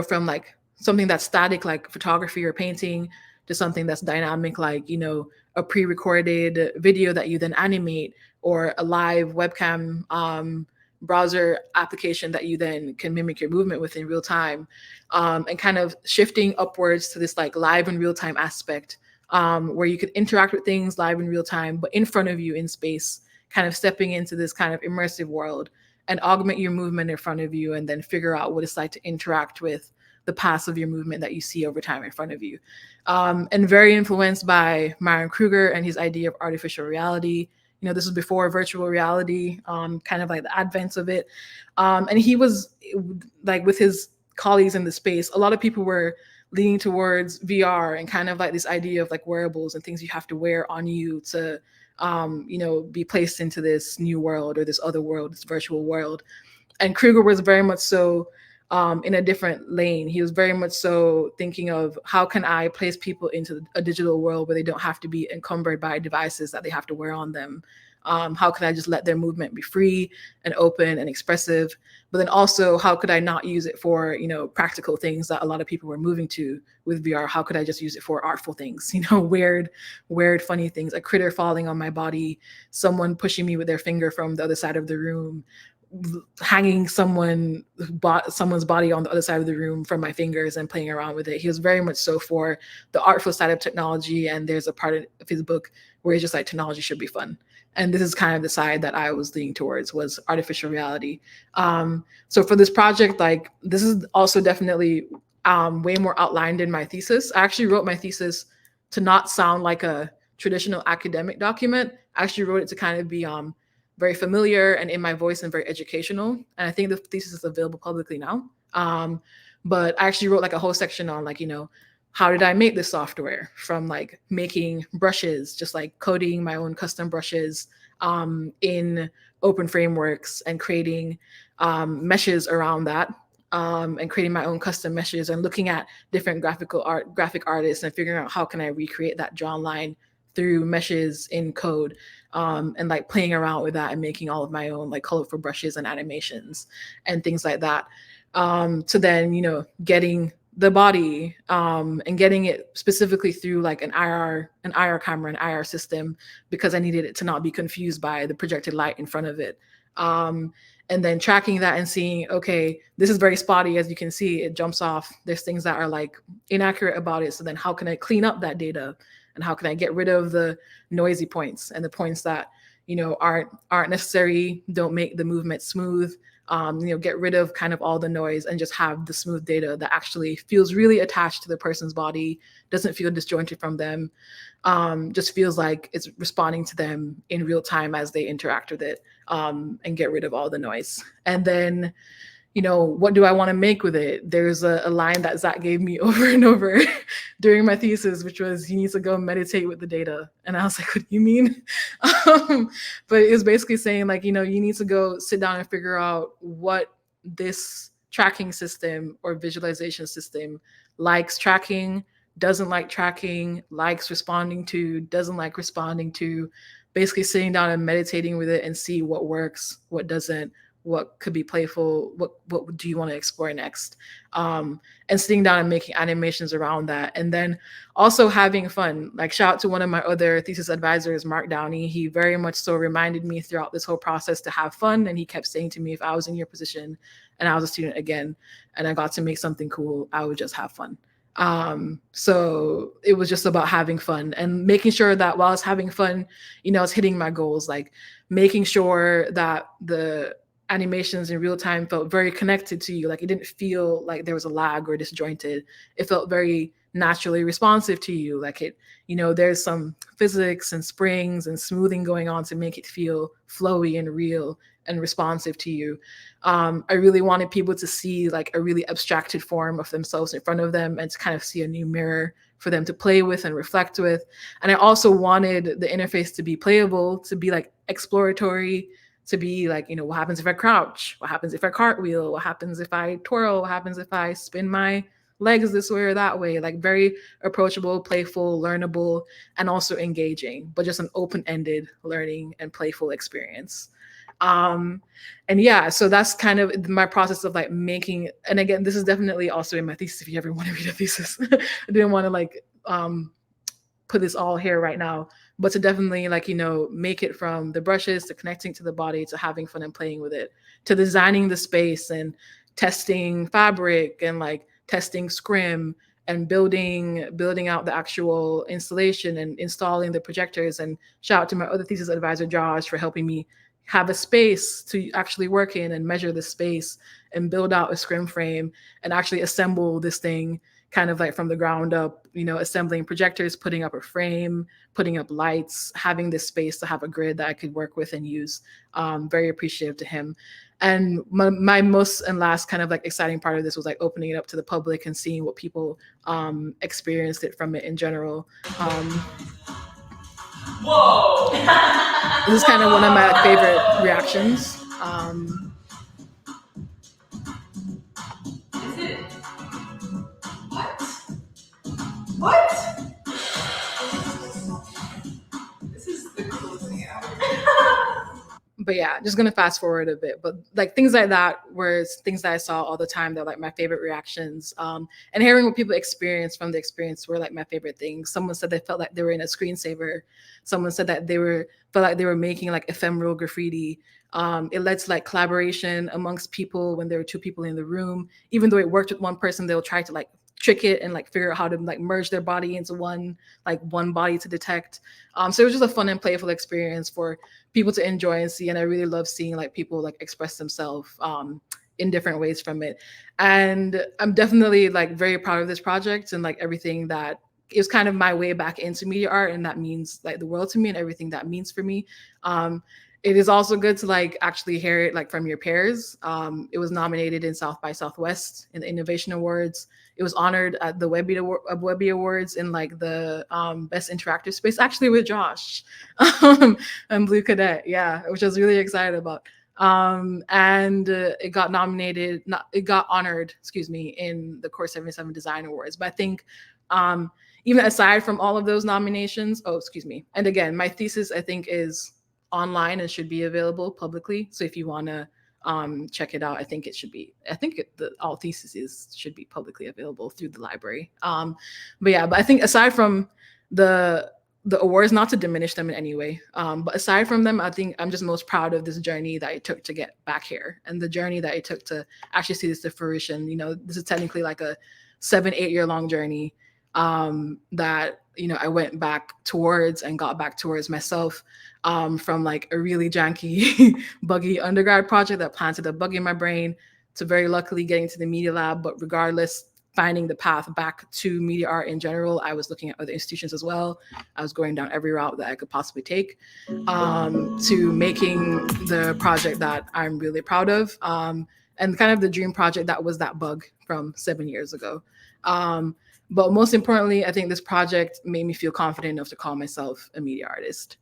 from like something that's static, like photography or painting, to something that's dynamic, like, a pre-recorded video that you then animate, or a live webcam browser application that you then can mimic your movement with in real time, and kind of shifting upwards to this like live and real time aspect, where you could interact with things live in real time, but in front of you in space, kind of stepping into this kind of immersive world and augment your movement in front of you, and then figure out what it's like to interact with the paths of your movement that you see over time in front of you. And very influenced by Myron Kruger and his idea of artificial reality. This was before virtual reality, kind of like the advent of it. And he was like, with his colleagues in the space, a lot of people were leaning towards VR and kind of like this idea of like wearables and things you have to wear on you to, be placed into this new world or this other world, this virtual world. And Kruger was very much so in a different lane. He was very much so thinking of, how can I place people into a digital world where they don't have to be encumbered by devices that they have to wear on them? How can I just let their movement be free and open and expressive? But then also, how could I not use it for, practical things that a lot of people were moving to with VR? How could I just use it for artful things, weird, funny things, a critter falling on my body, someone pushing me with their finger from the other side of the room, hanging someone's body on the other side of the room from my fingers and playing around with it. He was very much so for the artful side of technology. And there's a part of his book where he's just like, technology should be fun. And this is kind of the side that I was leaning towards, was artificial reality. So for this project, like, this is also definitely way more outlined in my thesis. I actually wrote my thesis to not sound like a traditional academic document. I actually wrote it to kind of be very familiar and in my voice and very educational. And I think the thesis is available publicly now. But I actually wrote like a whole section on like, how did I make this software, from like making brushes, just like coding my own custom brushes in open frameworks, and creating meshes around that, and creating my own custom meshes, and looking at different graphic artists and figuring out how can I recreate that drawn line through meshes in code, and like playing around with that and making all of my own like colorful brushes and animations and things like that. To then, getting the body and getting it specifically through like an IR camera, an IR system, because I needed it to not be confused by the projected light in front of it. And then tracking that and seeing, okay, this is very spotty. As you can see, it jumps off. There's things that are like inaccurate about it. So then how can I clean up that data? And how can I get rid of the noisy points and the points that, aren't necessary, don't make the movement smooth? Get rid of kind of all the noise and just have the smooth data that actually feels really attached to the person's body, doesn't feel disjointed from them, just feels like it's responding to them in real time as they interact with it, and get rid of all the noise. And then, what do I want to make with it? There's a line that Zach gave me over and over during my thesis, which was, you need to go meditate with the data. And I was like, what do you mean? But it was basically saying like, you need to go sit down and figure out what this tracking system or visualization system likes tracking, doesn't like tracking, likes responding to, doesn't like responding to. Basically sitting down and meditating with it and see what works, what doesn't, what could be playful, what do you want to explore next, and sitting down and making animations around that. And then also having fun. Like, shout out to one of my other thesis advisors, Mark Downey. He very much so reminded me throughout this whole process to have fun. And he kept saying to me, if I was in your position and I was a student again and I got to make something cool, I would just have fun. So it was just about having fun and making sure that while I was having fun, I was hitting my goals, like making sure that the animations in real time felt very connected to you. Like, it didn't feel like there was a lag or disjointed. It felt very naturally responsive to you. Like, it, there's some physics and springs and smoothing going on to make it feel flowy and real and responsive to you. I really wanted people to see like a really abstracted form of themselves in front of them, and to kind of see a new mirror for them to play with and reflect with. And I also wanted the interface to be playable, to be like exploratory, to be like, what happens if I crouch? What happens if I cartwheel? What happens if I twirl? What happens if I spin my legs this way or that way? Like, very approachable, playful, learnable, and also engaging, but just an open-ended learning and playful experience. And yeah, so that's kind of my process of like making, and again, this is definitely also in my thesis if you ever want to read a thesis. I didn't want to like put this all here right now, but to definitely like, make it from the brushes to connecting to the body, to having fun and playing with it, to designing the space and testing fabric and like testing scrim and building out the actual installation and installing the projectors. And shout out to my other thesis advisor, Josh, for helping me have a space to actually work in and measure the space and build out a scrim frame and actually assemble this thing kind of like from the ground up, assembling projectors, putting up a frame, putting up lights, having this space to have a grid that I could work with and use. Very appreciative to him. And my most and last kind of like exciting part of this was like opening it up to the public and seeing what people experienced it from it in general. Whoa! This is kind of one of my favorite reactions. Is it? What? This is the coolest thing ever. But yeah, just gonna fast forward a bit. But like things like that were things that I saw all the time that were like my favorite reactions. And hearing what people experience from the experience were like my favorite things. Someone said they felt like they were in a screensaver. Someone said that felt like they were making like ephemeral graffiti. It led to like collaboration amongst people when there were two people in the room. Even though it worked with one person, they'll try to like trick it and like figure out how to like merge their body into one body to detect. So it was just a fun and playful experience for people to enjoy and see. And I really love seeing like people like express themselves in different ways from it. And I'm definitely like very proud of this project and like everything that it was kind of my way back into media art, and that means like the world to me and everything that means for me. It is also good to like actually hear it like from your peers. It was nominated in South by Southwest in the Innovation Awards. It was honored at the Webby Awards in like the best interactive space, actually with Josh and Blue Cadet. Yeah, which I was really excited about. And it got honored, in the Core77 Design Awards. But I think even aside from all of those nominations, and again, my thesis I think is online and should be available publicly. So if you want to check it out, I think all theses should be publicly available through the library. But I think aside from the awards, not to diminish them in any way, but aside from them, I think I'm just most proud of this journey that it took to get back here and the journey that it took to actually see this to fruition. This is technically like a 7-8 year long journey that I went back towards and got back towards myself from like a really janky buggy undergrad project that planted a bug in my brain to very luckily getting to the media lab. But regardless, finding the path back to media art in general, I was looking at other institutions as well. I was going down every route that I could possibly take to making the project that I'm really proud of, and kind of the dream project that was that bug from 7 years ago. But most importantly, I think this project made me feel confident enough to call myself a media artist.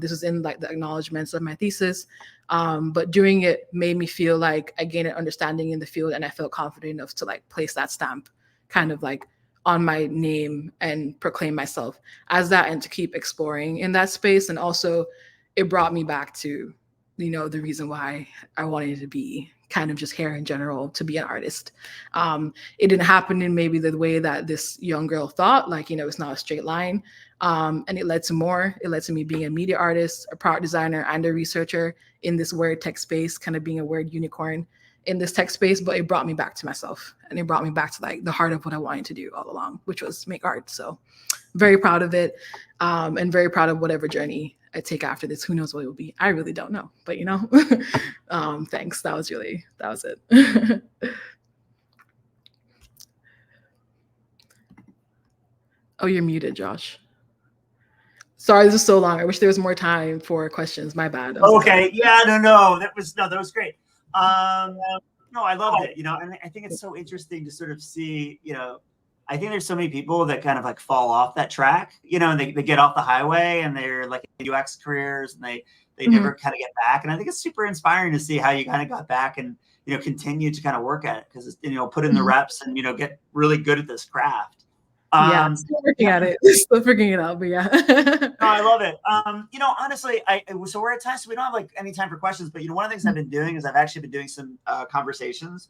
This was in like the acknowledgements of my thesis, but doing it made me feel like I gained an understanding in the field, and I felt confident enough to like place that stamp kind of like on my name and proclaim myself as that, and to keep exploring in that space. And also it brought me back to, the reason why I wanted to be kind of just here in general, to be an artist. It didn't happen in maybe the way that this young girl thought, like, it's not a straight line. And it led to more. It led to me being a media artist, a product designer, and a researcher in this weird tech space, kind of being a weird unicorn in this tech space. But it brought me back to myself, and it brought me back to like the heart of what I wanted to do all along, which was make art. So very proud of it, and very proud of whatever journey I take after this. Who knows what it will be? I really don't know, but thanks. That was it. Oh, you're muted, Josh. Sorry, this is so long. I wish there was more time for questions. My bad. Okay. Yeah, no, that was great. No, I loved it, and I think it's so interesting to sort of see, I think there's so many people that kind of like fall off that track, and they get off the highway and they're like in UX careers, and they never kind of get back. And I think it's super inspiring to see how you kind of got back and, continue to kind of work at it, because it's, put in the reps and, get really good at this craft. I'm still working at it, still figuring it out, but yeah. No, I love it. Honestly, so we're at time, so we don't have like any time for questions, but one of the things I've been doing is I've actually been doing some conversations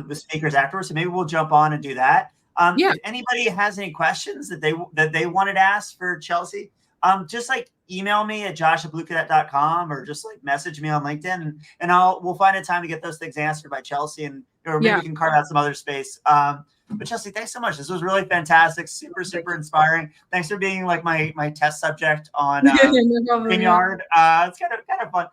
with speakers afterwards. So maybe we'll jump on and do that. If anybody has any questions that they wanted to ask for Chelsi, just like email me at josh@bluecadet.com, or just like message me on LinkedIn, and we'll find a time to get those things answered by Chelsi, or maybe we can carve out some other space. But Chelsi, thanks so much. This was really fantastic, super inspiring. Thanks for being like my test subject on No problem, StreamYard. It's kind of fun.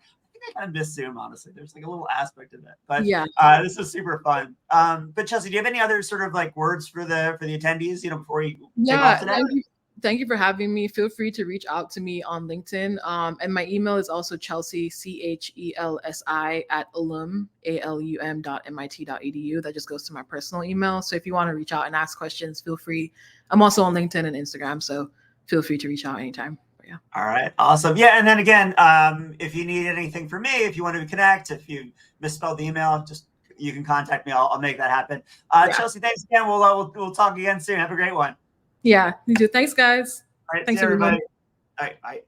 I kind of miss Zoom, honestly. There's like a little aspect of it, but yeah. this is super fun. But Chelsi, do you have any other sort of like words for the attendees, before you take off today? Thank you for having me. Feel free to reach out to me on LinkedIn. And my email is also Chelsi, CHELSI @alum.mit.edu. That just goes to my personal email. So if you want to reach out and ask questions, feel free. I'm also on LinkedIn and Instagram, so feel free to reach out anytime. Yeah. All right. Awesome. Yeah. And then again, if you need anything from me, if you want to connect, if you misspelled the email, you can contact me. I'll make that happen. Chelsi, thanks again. We'll talk again soon. Have a great one. Yeah, you too. Thanks, guys. All right. Thanks, see everybody. everyone. All right. Bye.